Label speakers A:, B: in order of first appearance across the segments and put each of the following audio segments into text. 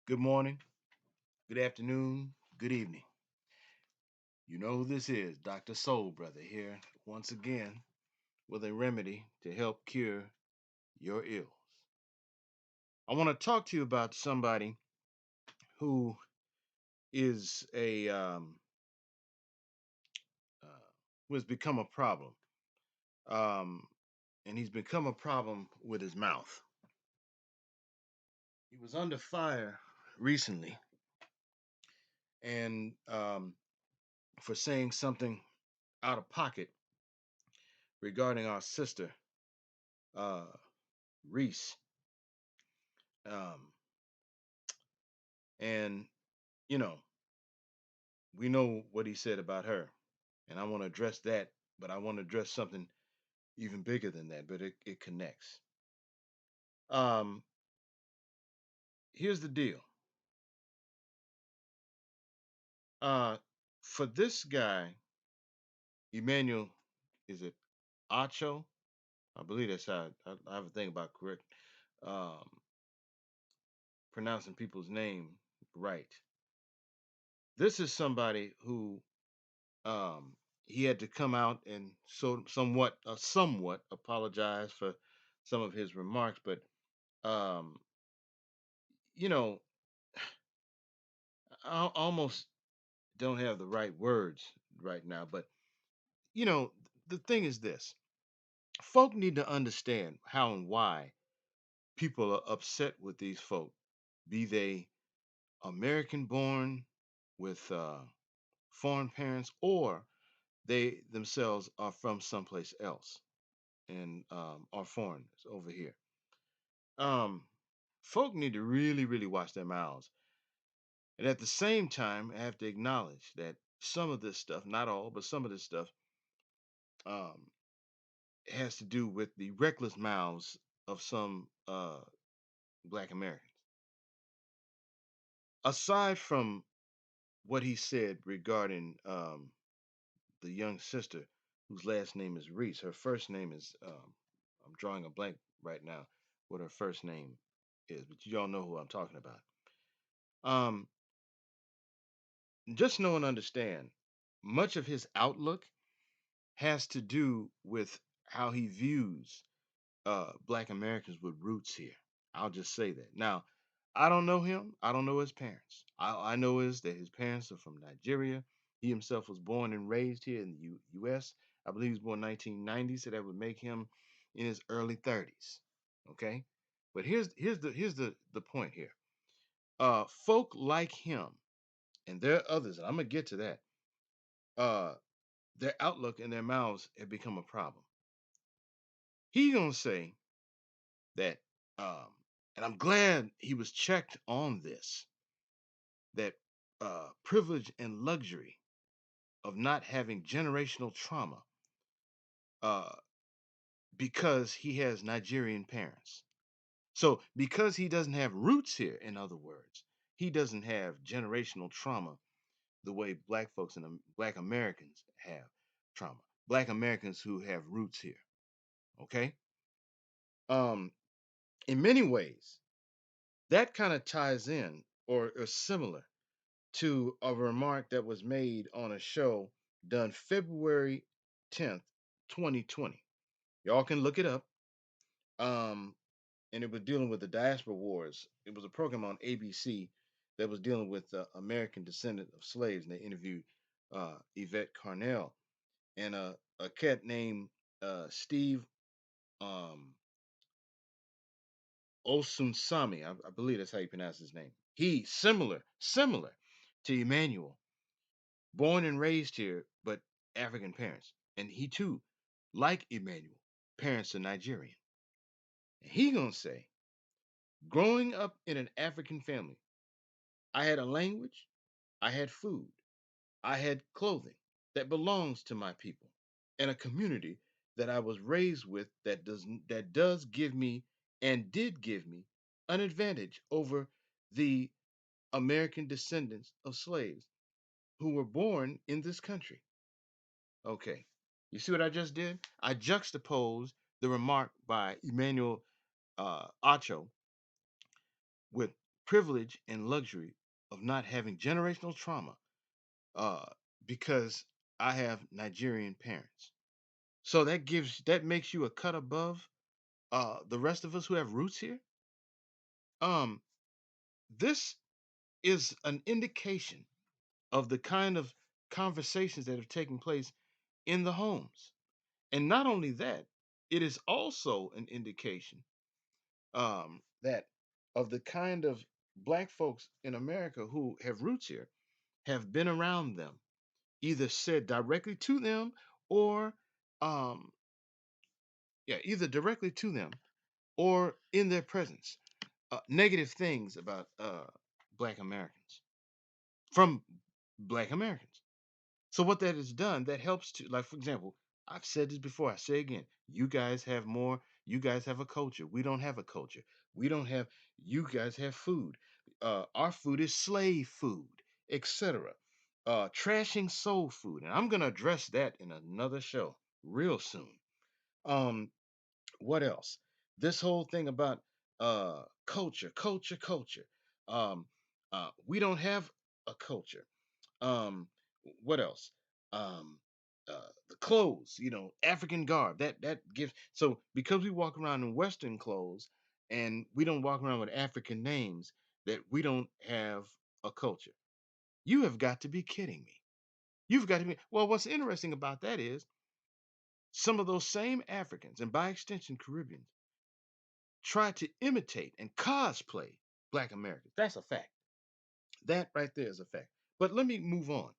A: Good morning, good afternoon, good evening. You know who this is, Dr. Soul Brother here once again with a remedy to help cure your ills. I want to talk to you about somebody who is uh, who has become a problem, um, and he's become a problem with his mouth. He was under fire recently, and for saying something out of pocket regarding our sister uh, Reese. Um, and you know, we know what he said about her, and I want to address that, but I want to address something even bigger than that, but it connects. Um, Here's the deal. Uh, for this guy, Emmanuel, is it Acho? I believe that's how I have a thing about correct um, pronouncing people's name right. This is somebody who um, he had to come out and somewhat apologize for some of his remarks, but um, you know, I almost don't have the right words right now, but the thing is this: folk need to understand how and why people are upset with these folk, be they American born with foreign parents, or they themselves are from someplace else and are foreigners over here. Um, Folk need to really watch their mouths. And at the same time, I have to acknowledge that some of this stuff, not all, but some of this stuff, um, has to do with the reckless mouths of some Black Americans. Aside from what he said regarding the young sister whose last name is Reese, her first name is, I'm drawing a blank right now what her first name is, but you all know who I'm talking about. Um, just know and understand, much of his outlook has to do with how he views Black Americans with roots here. I'll just say that. Now, I don't know him. I don't know his parents. I know is that his parents are from Nigeria. He himself was born and raised here in the U.S. I believe he was born 1990, so that would make him in his early 30s. Okay, but here's the point here. Folk like him, and there are others, and I'm gonna get to that. Uh, their outlook and their mouths have become a problem. He gonna say that, um, and I'm glad he was checked on this, that privilege and luxury of not having generational trauma uh, because he has Nigerian parents. So, because he doesn't have roots here, in other words, he doesn't have generational trauma the way Black folks and Black Americans have trauma. Black Americans who have roots here. Okay. Um, in many ways, that kind of ties in or similar to a remark that was made on a show done February 10th, 2020. Y'all can look it up. Um, and it was dealing with the diaspora wars. It was a program on ABC that was dealing with American descendant of slaves, and they interviewed Yvette Carnell and a cat named Steve um, Osunsami. I believe that's how you pronounce his name. He similar to Emmanuel, born and raised here, but African parents. And he too, like Emmanuel, parents are Nigerian. And he gonna say, growing up in an African family, I had a language, I had food, I had clothing that belongs to my people, and a community that I was raised with that does give me and did give me an advantage over the American descendants of slaves who were born in this country. Okay. You see what I just did? I juxtaposed the remark by Emmanuel Acho with privilege and luxury of not having generational trauma uh, because I have Nigerian parents. So that makes you a cut above the rest of us who have roots here. Um, this is an indication of the kind of conversations that have taken place in the homes. And not only that, it is also an indication that of the kind of black folks in America who have roots here have been around them, either said directly to them or, um, yeah, either directly to them or in their presence, negative things about black Americans from black Americans. So what that has done, that helps to, like, for example, I've said this before, I say again, you guys have more, you guys have a culture. We don't have a culture. We don't have, you guys have food. Our food is slave food, etc. Trashing soul food. And I'm gonna address that in another show real soon. Um, what else? This whole thing about culture. Um, we don't have a culture. um what else? um the clothes, African garb, that gives, so because we walk around in Western clothes and we don't walk around with African names, that we don't have a culture. You have got to be kidding me. You've got to be, well, what's interesting about that is some of those same Africans, and by extension Caribbeans, try to imitate and cosplay black Americans. That's a fact. That right there is a fact. But let me move on.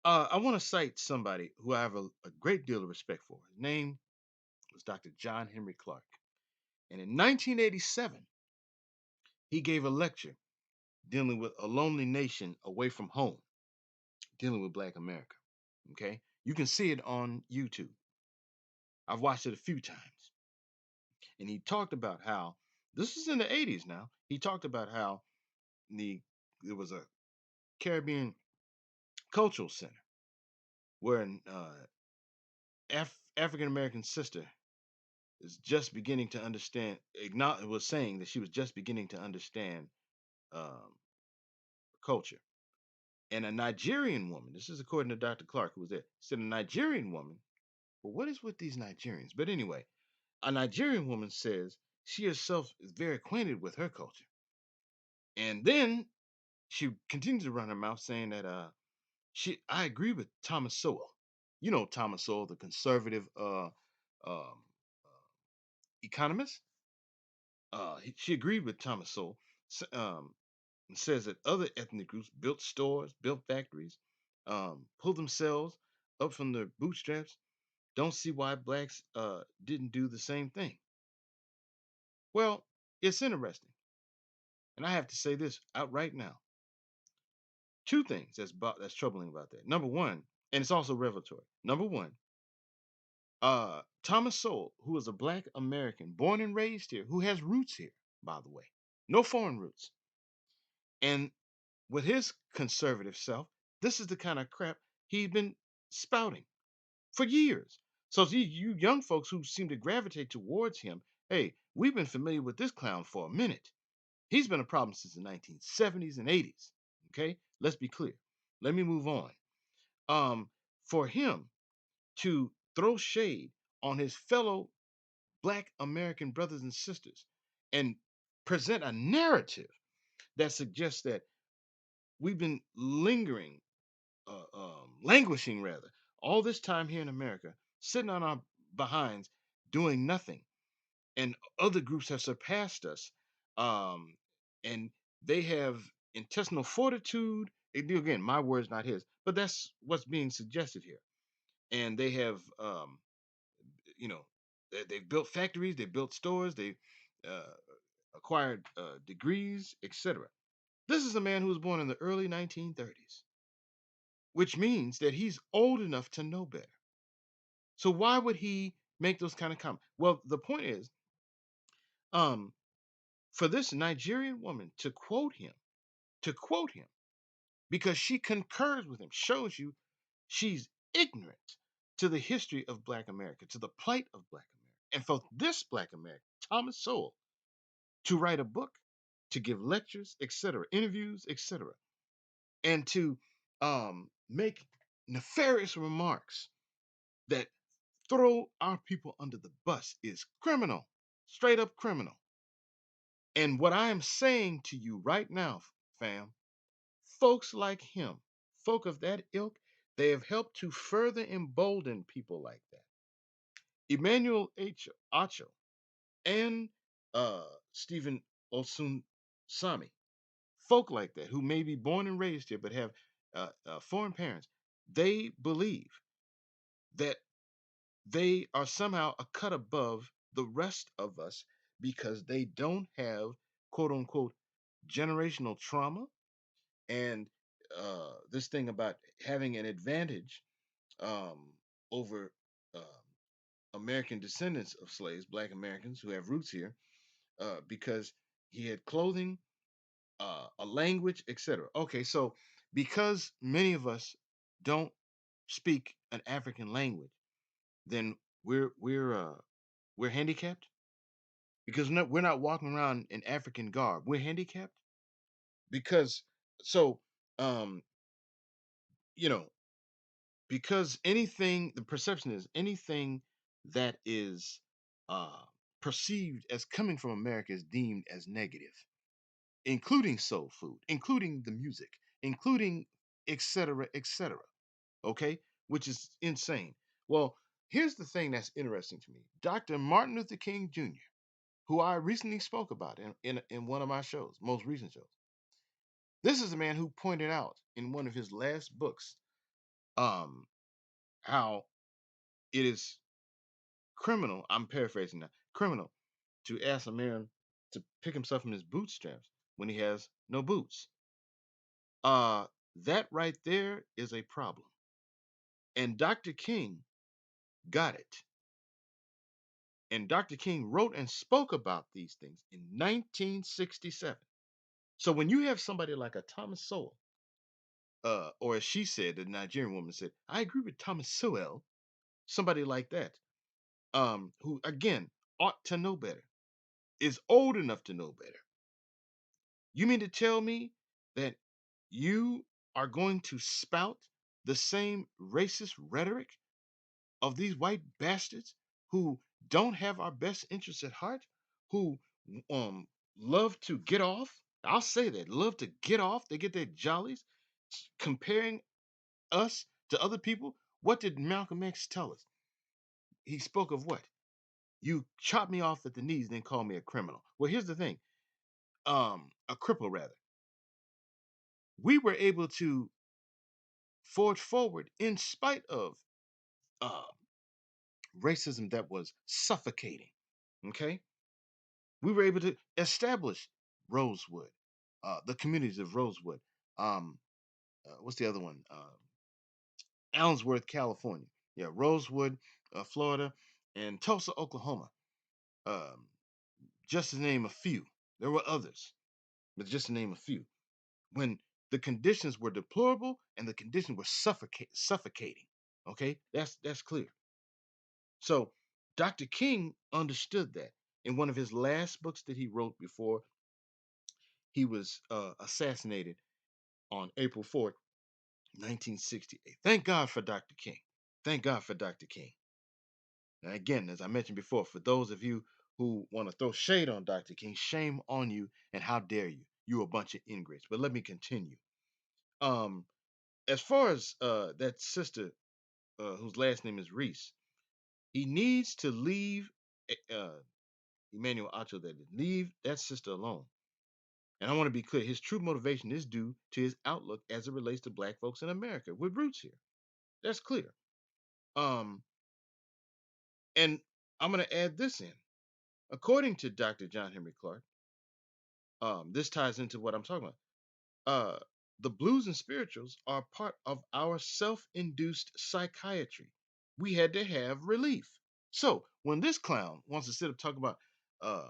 A: I want to cite somebody who I have a great deal of respect for. His name was Dr. John Henry Clark. And in 1987, he gave a lecture dealing with a lonely nation away from home, dealing with Black America. Okay? You can see it on YouTube. I've watched it a few times. And he talked about how, this is in the 80s now, he talked about how there was a Caribbean cultural center where an African American sister is just beginning to understand, was saying that she was just beginning to understand um, culture. And a Nigerian woman, this is according to Dr. Clark, who was there, said a Nigerian woman, well, what is with these Nigerians? But anyway, a Nigerian woman says she herself is very acquainted with her culture. And then she continues to run her mouth saying that I agree with Thomas Sowell. You know Thomas Sowell, the conservative um, economist. She agreed with Thomas Sowell. And says that other ethnic groups built stores, built factories, pulled themselves up from their bootstraps. Don't see why blacks didn't do the same thing. Well, it's interesting, and I have to say this outright now. Two things that's troubling about that. Number one, and it's also revelatory. Number one, Thomas Sowell, who is a black American born and raised here, who has roots here, by the way, no foreign roots, and with his conservative self, this is the kind of crap he's been spouting for years. So you young folks who seem to gravitate towards him, hey, we've been familiar with this clown for a minute. He's been a problem since the 1970s and 80s. Okay, let's be clear. Let me move on. Um, for him to throw shade on his fellow Black American brothers and sisters and present a narrative that suggests that we've been languishing rather, all this time here in America, sitting on our behinds, doing nothing, and other groups have surpassed us, um, and they have intestinal fortitude. Again, my words, not his, but that's what's being suggested here. And they have, you know, they've built factories, they built stores, they uh, acquired degrees, etc. This is a man who was born in the early 1930s, which means that he's old enough to know better. So why would he make those kind of comments? Well, the point is, um, for this Nigerian woman to quote him, because she concurs with him, shows you she's ignorant to the history of Black America, to the plight of Black America. And for this Black American, Thomas Sowell, to write a book, to give lectures, etc., interviews, etc., and to make nefarious remarks that throw our people under the bus is criminal, straight up criminal. And what I am saying to you right now, fam, folks like him, folk of that ilk, they have helped to further embolden people like that. Emmanuel Acho and Stephen Osun Sami, folk like that who may be born and raised here but have foreign parents, they believe that they are somehow a cut above the rest of us because they don't have quote unquote generational trauma and this thing about having an advantage um, over American descendants of slaves, Black Americans who have roots here, because he had clothing, a language, etc. Okay, so because many of us don't speak an African language, then we're handicapped because we're not walking around in African garb. We're handicapped because so um you know because anything the perception is anything that is uh perceived as coming from America is deemed as negative, including soul food, including the music, including etc., etc. Okay, which is insane. Well, here's the thing that's interesting to me. Dr. Martin Luther King Jr., who I recently spoke about in one of my shows, most recent shows. This is a man who pointed out in one of his last books um, how it is criminal. I'm paraphrasing now. Criminal to ask a man to pick himself from his bootstraps when he has no boots. Uh, that right there is a problem. And Dr. King got it. And Dr. King wrote and spoke about these things in 1967. So when you have somebody like a Thomas Sowell, or as she said, the Nigerian woman said, I agree with Thomas Sowell, somebody like that, who again ought to know better, is old enough to know better. You mean to tell me that you are going to spout the same racist rhetoric of these white bastards who don't have our best interests at heart, who um love to get off? I'll say that, love to get off. They get their jollies comparing us to other people. What did Malcolm X tell us? He spoke of what? You chop me off at the knees, then call me a criminal. Well, here's the thing. A cripple rather. We were able to forge forward in spite of uh, racism that was suffocating. Okay, we were able to establish Rosewood, the communities of Rosewood. Um, what's the other one? Allensworth, California. Yeah, Rosewood, Florida, and Tulsa, Oklahoma. Um, just to name a few. There were others, but just to name a few. When the conditions were deplorable and the conditions were suffocating. Okay, that's clear. So Dr. King understood that in one of his last books that he wrote before he was assassinated on April 4th, 1968. Thank God for Dr. King. Thank God for Dr. King. And again, as I mentioned before, for those of you who want to throw shade on Dr. King, shame on you and how dare you? You a bunch of ingrates. But let me continue. Um, as far as that sister whose last name is Reese, he needs to leave Emmanuel Acho that is, leave that sister alone. And I want to be clear, his true motivation is due to his outlook as it relates to black folks in America with roots here. That's clear. Um, and I'm going to add this in. According to Dr. John Henry Clark, this ties into what I'm talking about. Uh, the blues and spirituals are part of our self-induced psychiatry. We had to have relief. So when this clown wants to sit up talk about uh,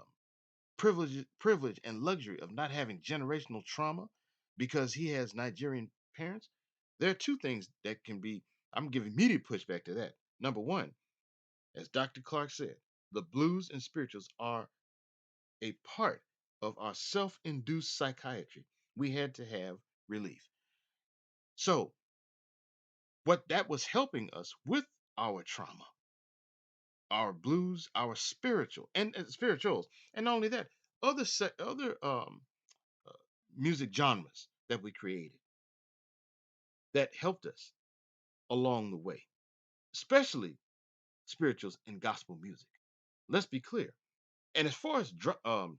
A: privilege and luxury of not having generational trauma because he has Nigerian parents, there are two things that can be. I'm giving immediate pushback to that. Number one, as Dr. Clark said, the blues and spirituals are a part. of our self-induced psychiatry. We had to have relief. So what that was helping us with our trauma, our blues, our spiritual and spirituals, and not only that, other uh, music genres that we created that helped us along the way, especially spirituals and gospel music. Let's be clear. And as far as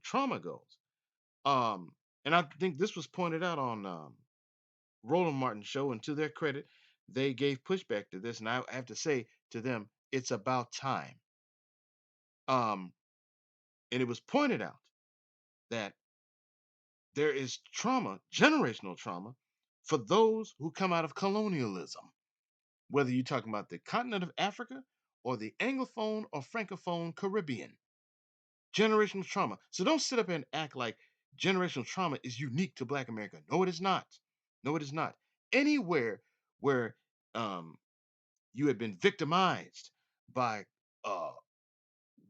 A: trauma goes, um, and I think this was pointed out on Roland Martin show, and to their credit, they gave pushback to this, and I have to say to them, it's about time. Um, and it was pointed out that there is trauma, generational trauma, for those who come out of colonialism, whether you're talking about the continent of Africa or the Anglophone or Francophone Caribbean. Generational trauma. So don't sit up and act like generational trauma is unique to Black America. No, it is not. No, it is not. Anywhere where um, you have been victimized by uh,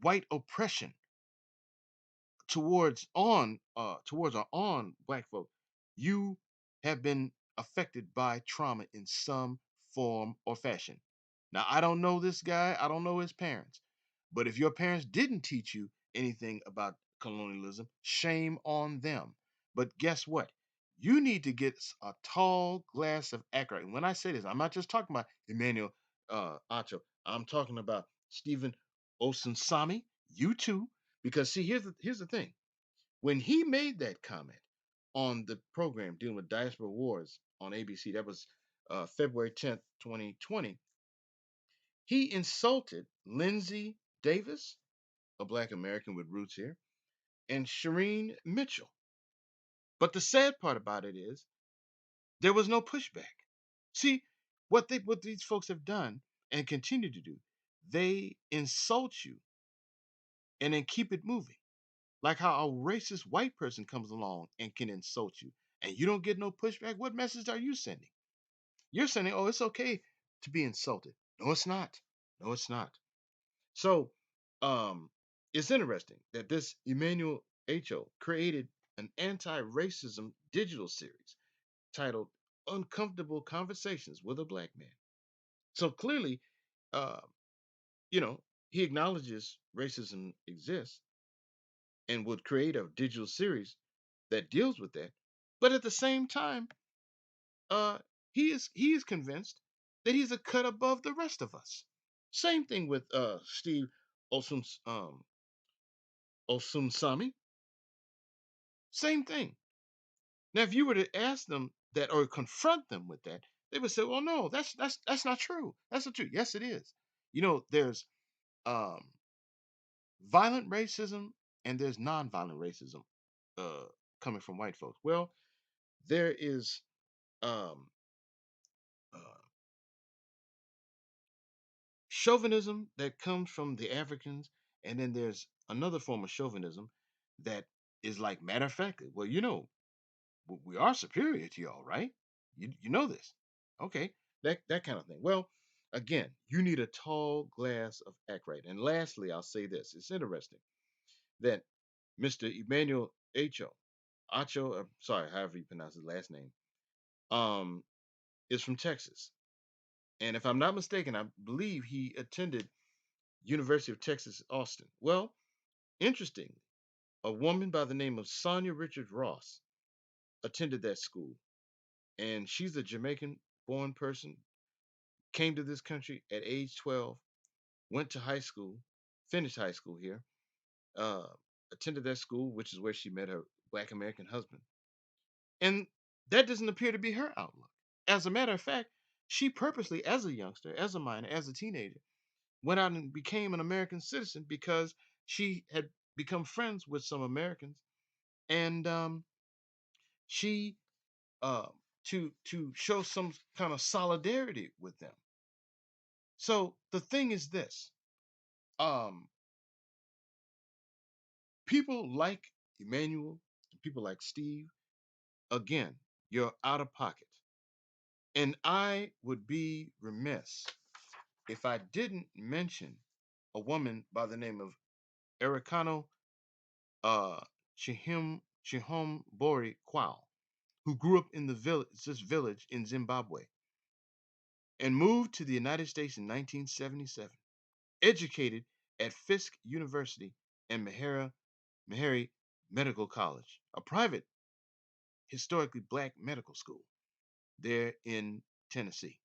A: white oppression towards or on black folk, you have been affected by trauma in some form or fashion. Now, I don't know this guy, I don't know his parents, but if your parents didn't teach you anything about colonialism, shame on them. But guess what? You need to get a tall glass of Accra. And when I say this, I'm not just talking about Emmanuel Acho. I'm talking about Stephen Osunsami, you too, because see, here's the thing. When he made that comment on the program dealing with diaspora wars on ABC, that was February 10th, 2020, he insulted Lindsay Davis, a Black American with roots here, and Shireen Mitchell. But the sad part about it is there was no pushback. See, what these folks have done and continue to do, they insult you and then keep it moving. Like how a racist white person comes along and can insult you and you don't get no pushback. What message are you sending? You're sending, oh, it's okay to be insulted. No, it's not. No, it's not. So um it's interesting that this Emmanuel Ho created an anti-racism digital series titled Uncomfortable Conversations with a Black Man. So clearly, uh, you know, he acknowledges racism exists and would create a digital series that deals with that. But at the same time, uh, he is convinced that he's a cut above the rest of us. Same thing with Steve Osum Osumsami. Same thing. Now, if you were to ask them that or confront them with that, they would say, "Well, no, that's not true. That's not true." Yes, it is. There's um, violent racism and there's nonviolent racism uh, coming from white folks. Well, there is um, uh, chauvinism that comes from the Africans, and then there's another form of chauvinism that is like matter of fact. Well, we are superior to y'all, right? You know this, okay? That kind of thing. Well, again, you need a tall glass of Acrite. And lastly, I'll say this: it's interesting that Mr. Emmanuel Acho, sorry, however you pronounce his last name, um, is from Texas, and if I'm not mistaken, I believe he attended University of Texas, Austin. Well, interesting. A woman by the name of Sonia Richard Ross attended that school, and she's a Jamaican born person, came to this country at age 12, went to high school, finished high school here, uh, attended that school, which is where she met her Black American husband. And that doesn't appear to be her outlook. As a matter of fact, she purposely, as a youngster, as a minor, as a teenager, went out and became an American citizen because she had become friends with some Americans, and she uh, to show some kind of solidarity with them. So the thing is this: um, people like Emmanuel, people like Steve, again, you're out of pocket, and I would be remiss if I didn't mention a woman by the name of Ericano uh, Chihim Chihombori Kwao, who grew up in this village in Zimbabwe and moved to the United States in 1977. Educated at Fisk University and Meharry Medical College, a private, historically black medical school there in Tennessee.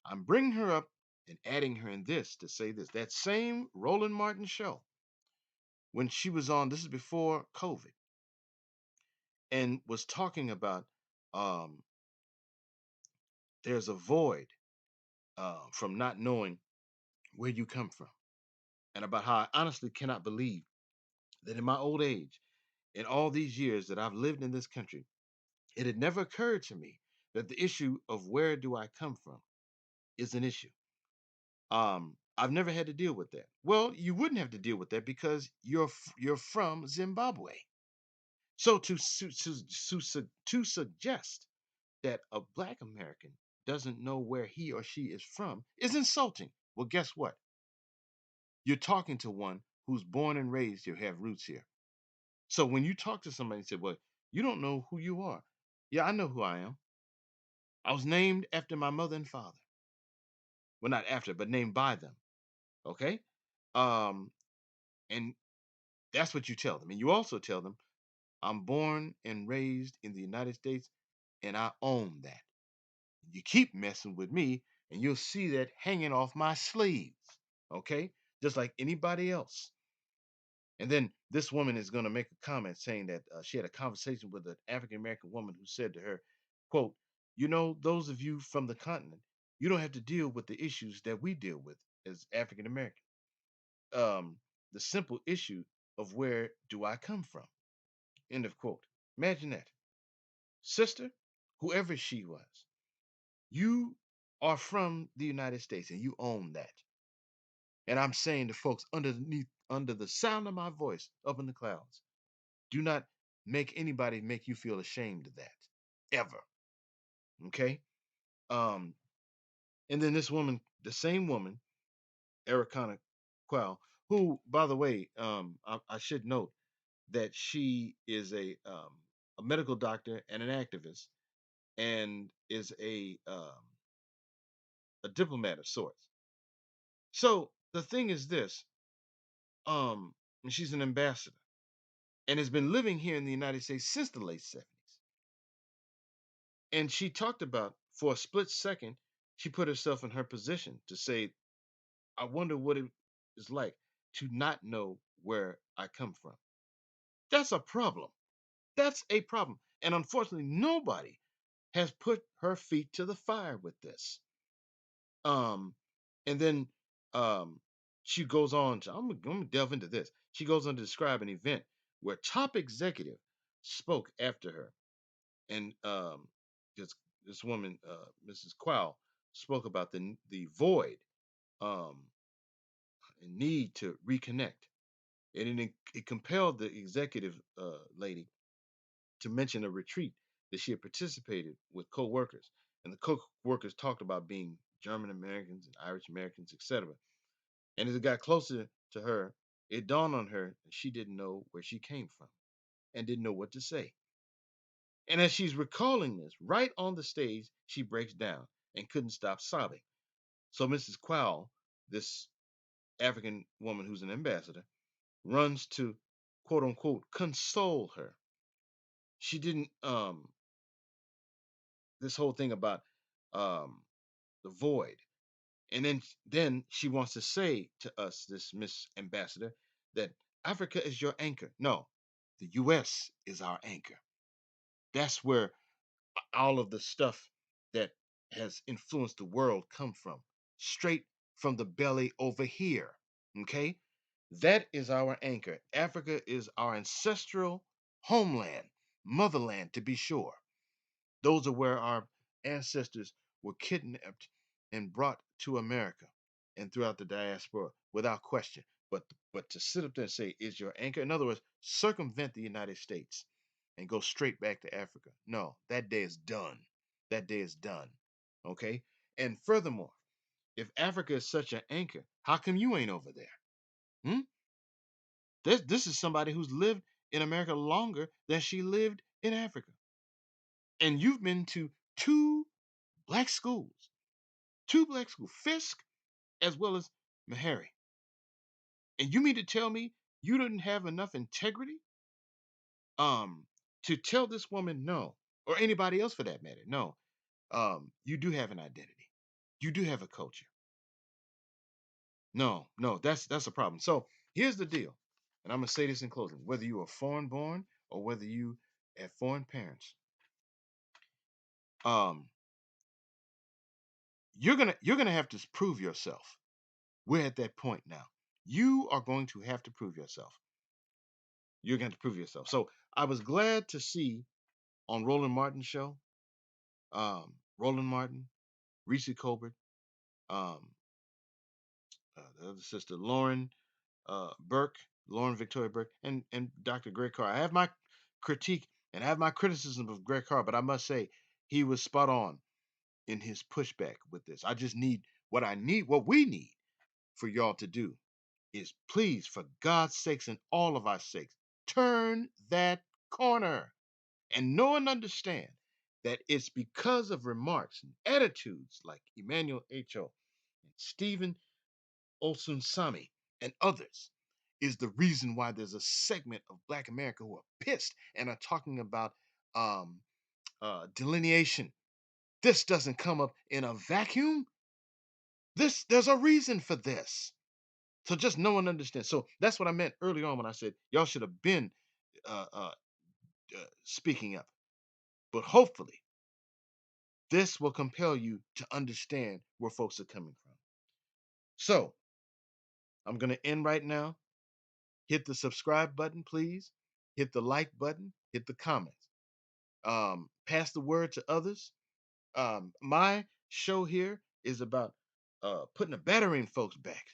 A: I'm bringing her up and adding her in this to say this. That same Roland Martin show, when she was on, this is before COVID, and was talking about um, there's a void from not knowing where you come from, and about how I honestly cannot believe that in my old age, in all these years that I've lived in this country, it had never occurred to me that the issue of where do I come from is an issue. I've never had to deal with that. Well, you wouldn't have to deal with that because you're from Zimbabwe. So to suggest that a black American doesn't know where he or she is from is insulting. Well, guess what? You're talking to one who's born and raised here, have roots here. So when you talk to somebody and say, "Well, you don't know who you are," yeah, I know who I am. I was named after my mother and father. Well, not after, but named by them. Okay, um, and that's what you tell them. And you also tell them, "I'm born and raised in the United States, and I own that." You keep messing with me, and you'll see that hanging off my sleeves. Okay, just like anybody else. And then this woman is going to make a comment saying that she had a conversation with an African American woman who said to her, quote, those of you from the continent, you don't have to deal with the issues that we deal with as African American. Um, the simple issue of where do I come from? End of quote. Imagine that. Sister, whoever she was, you are from the United States and you own that. And I'm saying to folks under the sound of my voice up in the clouds, do not make anybody make you feel ashamed of that. Ever. Okay? Um, and then this woman, the same woman, Ericana Quell, who, by the way, I should note that she is a medical doctor and an activist and is a diplomat of sorts. So the thing is this, and she's an ambassador and has been living here in the United States since the late 70s. And she talked about for a split second, she put herself in her position to say, I wonder what it is like to not know where I come from. That's a problem. That's a problem. And unfortunately, nobody has put her feet to the fire with this. Um, and then she goes on to, I'm gonna delve into this. She goes on to describe an event where top executive spoke after her. And this this woman, Mrs. Quell, spoke about the void um, and need to reconnect, and it compelled the executive lady to mention a retreat that she had participated with co-workers, and the co-workers talked about being German Americans and Irish Americans, etc. And as it got closer to her, it dawned on her that she didn't know where she came from and didn't know what to say. And as she's recalling this, right on the stage, she breaks down and couldn't stop sobbing. So Mrs. Quell, this African woman who's an ambassador, runs to quote unquote console her. She didn't this whole thing about um the void. And then she wants to say to us, this Miss Ambassador, that Africa is your anchor. No, the US is our anchor. That's where all of the stuff that has influenced the world come from, straight from the belly over here. Okay, that is our anchor. Africa is our ancestral homeland, motherland, to be sure. Those are where our ancestors were kidnapped and brought to America and throughout the diaspora without question. But to sit up there and say is your anchor, in other words, circumvent the United States and go straight back to Africa. No, that day is done. That day is done. Okay? And furthermore, if Africa is such an anchor, how come you ain't over there? Hmm? This is somebody who's lived in America longer than she lived in Africa. And you've been to two black schools, Fisk as well as Meharry. And you mean to tell me you didn't have enough integrity um to tell this woman no, or anybody else for that matter, no, you do have an identity. You do have a culture. No, no, that's a problem. So here's the deal, and I'm gonna say this in closing: whether you are foreign born or whether you have foreign parents, um, you're gonna have to prove yourself. We're at that point now. You are going to have to prove yourself. You're going to prove yourself. So I was glad to see on Roland Martin's show, Roland Martin, Reese Colbert, um, the other sister Lauren Burke, Lauren Victoria Burke, and Dr. Greg Carr. I have my critique and I have my criticism of Greg Carr, but I must say he was spot on in his pushback with this. I just need what we need for y'all to do is please, for God's sakes and all of our sakes, turn that corner and know and understand that it's because of remarks and attitudes like Emmanuel Acho and Stephen Olson Sami and others is the reason why there's a segment of Black America who are pissed and are talking about um, delineation. This doesn't come up in a vacuum. There's a reason for this. So just know and understand. So that's what I meant early on when I said y'all should have been uh, uh, speaking up. But hopefully, this will compel you to understand where folks are coming from. So I'm going to end right now. Hit the subscribe button, please. Hit the like button. Hit the comments. Pass the word to others. My show here is about putting a battery in folks' back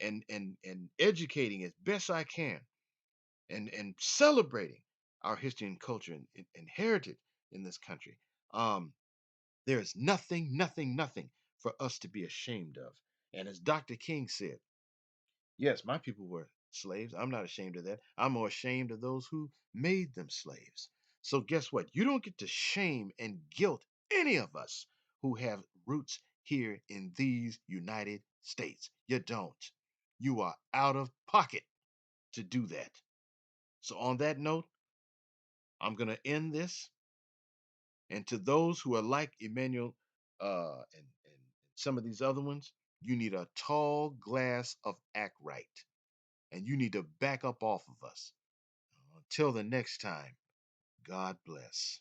A: and educating as best I can and celebrating our history and culture and heritage in this country. Um, there is nothing, nothing, nothing for us to be ashamed of. And as Dr. King said, yes, my people were slaves. I'm not ashamed of that. I'm more ashamed of those who made them slaves. So guess what? You don't get to shame and guilt any of us who have roots here in these United States. You don't. You are out of pocket to do that. So on that note, I'm going to end this. And to those who are like Emmanuel and some of these other ones, you need a tall glass of act right. And you need to back up off of us. Until the next time, God bless.